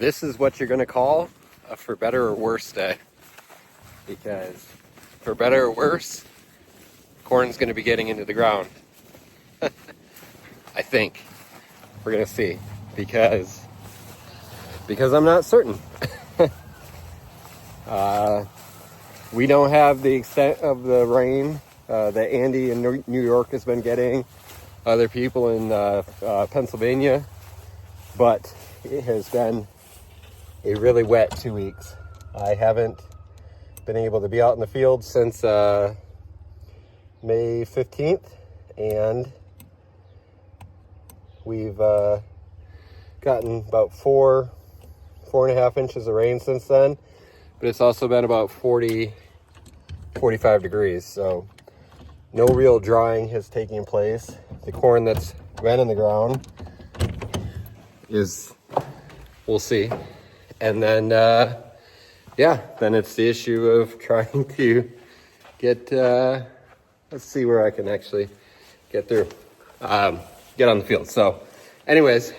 this is what you're going to call a for better or worse day. Because for better or worse, corn's going to be getting into the ground. I think. We're going to see. Because I'm not certain. We don't have the extent of the rain that Andy in New York has been getting. Other people in Pennsylvania. But it has been a really wet 2 weeks. I haven't been able to be out in the field since May 15th, and we've gotten about 4.5 inches of rain since then, but it's also been about 45 degrees, so no real drying has taken place. The corn that's been in the ground is, we'll see. And then, then it's the issue of trying to get, let's see where I can actually get through, get on the field. So anyways,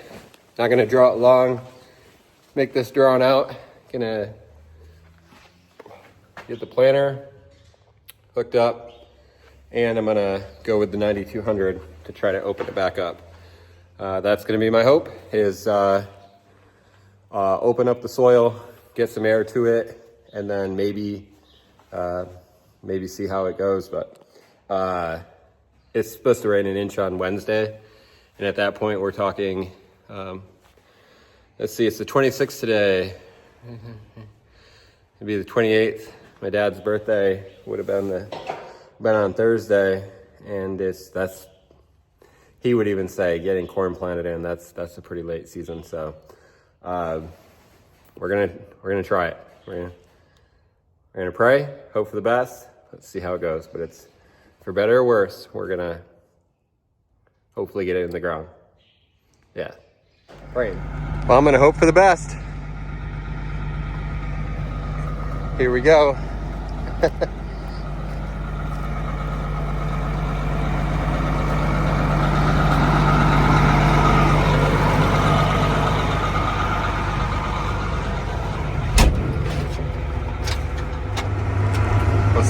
not going to draw it long, make this drawn out. Gonna get the planter hooked up, and I'm going to go with the 9200 to try to open it back up. That's going to be my hope, is open up the soil, get some air to it, and then maybe see how it goes. But it's supposed to rain an inch on Wednesday, and at that point we're talking, let's see, it's the 26th today. It'd be the 28th. My dad's birthday would have been on Thursday, and he would even say getting corn planted in, that's a pretty late season. So we're gonna try it. We're gonna pray, hope for the best. Let's see how it goes. But it's for better or worse, we're gonna hopefully get it in the ground. Yeah, praying. Well, I'm gonna hope for the best. Here we go.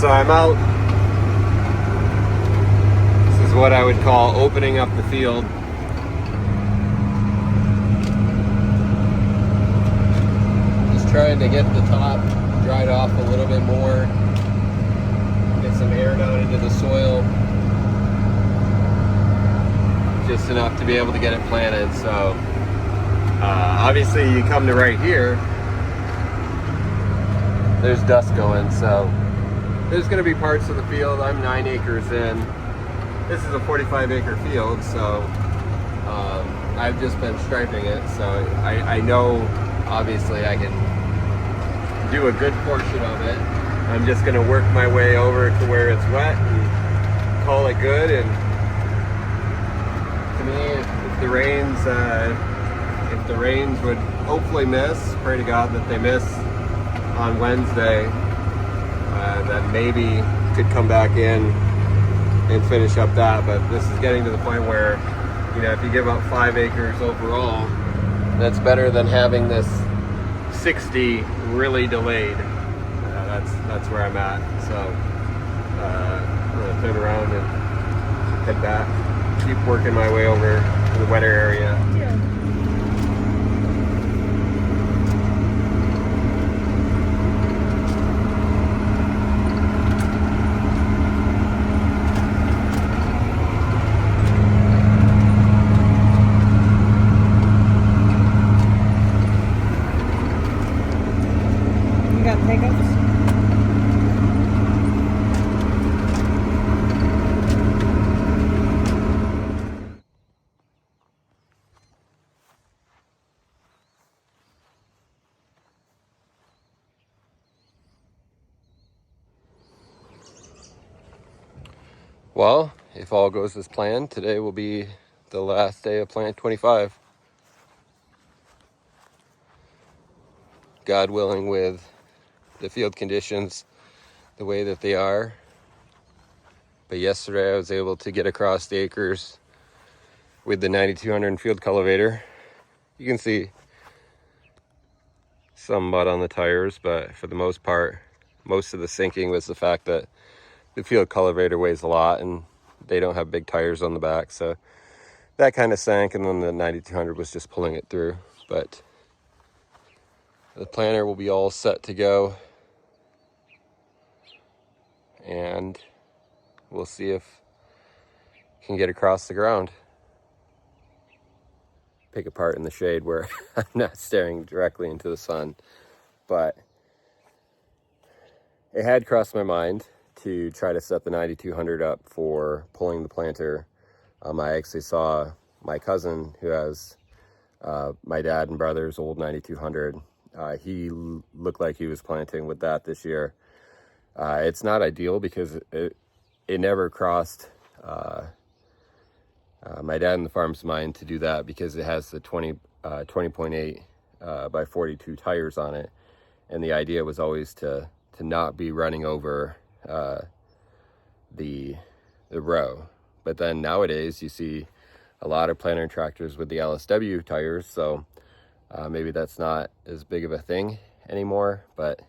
So I'm out. This is what I would call opening up the field. Just trying to get the top dried off a little bit more. Get some air down into the soil. Just enough to be able to get it planted. So obviously you come to right here, there's dust going, so there's going to be parts of the field. I'm 9 acres in. This is a 45-acre field, so I've just been striping it. So I know, obviously, I can do a good portion of it. I'm just going to work my way over to where it's wet and call it good. And to me, if the rains would hopefully miss, pray to God that they miss on Wednesday, that maybe could come back in and finish up that. But this is getting to the point where, if you give up 5 acres overall, that's better than having this 60 really delayed. That's where I'm at. So I'm gonna turn around and head back, keep working my way over to the wetter area. Yeah. Well, if all goes as planned, today will be the last day of Plant 25. God willing, with the field conditions the way that they are. But yesterday I was able to get across the acres with the 9200 field cultivator. You can see some mud on the tires, but for the most part, most of the sinking was the fact that the field cultivator weighs a lot and they don't have big tires on the back, so that kind of sank, and then the 9200 was just pulling it through. But the planter will be all set to go, and we'll see if it can get across the ground. Pick apart in the shade where I'm not staring directly into the sun, but it had crossed my mind to try to set the 9200 up for pulling the planter. I actually saw my cousin who has my dad and brother's old 9200. He looked like he was planting with that this year. It's not ideal because it never crossed my dad and the farm's mind to do that, because it has the 20.8 by 42 tires on it, and the idea was always to not be running over the row. But then nowadays you see a lot of planter tractors with the LSW tires, so maybe that's not as big of a thing anymore. But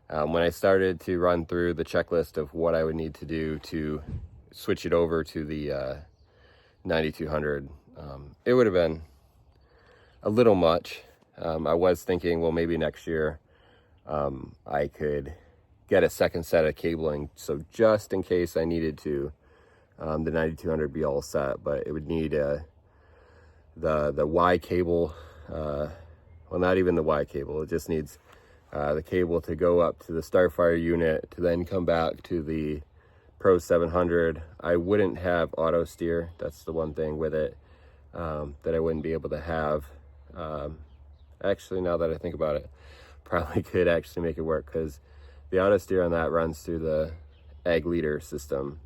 when I started to run through the checklist of what I would need to do to switch it over to the 9200, it would have been a little much. I was thinking, well, maybe next year I could get a second set of cabling, so just in case I needed to, the 9200 be all set. But it would need the Y cable, well, not even the Y cable, it just needs the cable to go up to the Starfire unit to then come back to the Pro 700. I wouldn't have auto steer. That's the one thing with it that I wouldn't be able to have. Actually, now that I think about it, probably could actually make it work, because the auto steer on that runs through the ag leader system.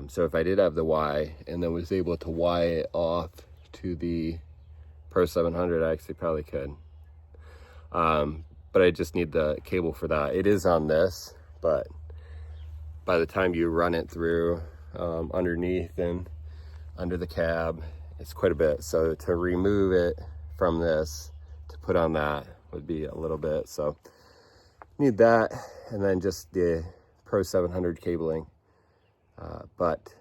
So if I did have the Y and then was able to Y it off to the Pro 700, I actually probably could. But I just need the cable for that. It is on this, but by the time you run it through underneath and under the cab, it's quite a bit. So to remove it from this to put on that would be a little bit. So need that, and then just the Pro 700 cabling. But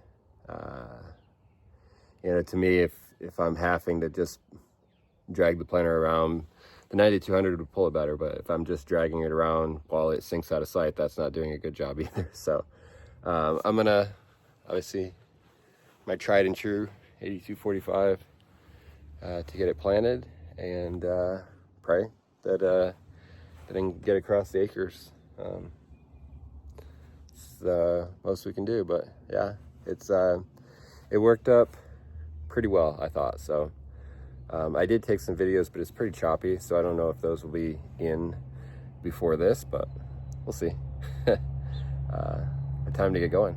you know, to me, if I'm having to just drag the planter around, the 9200 would pull it better. But if I'm just dragging it around while it sinks out of sight, that's not doing a good job either. So I'm gonna obviously my tried and true 8245 to get it planted, and pray that I can get across the acres. It's the most we can do, but yeah, it worked up pretty well, I thought. So I did take some videos, but it's pretty choppy, so I don't know if those will be in before this, but we'll see. Time to get going.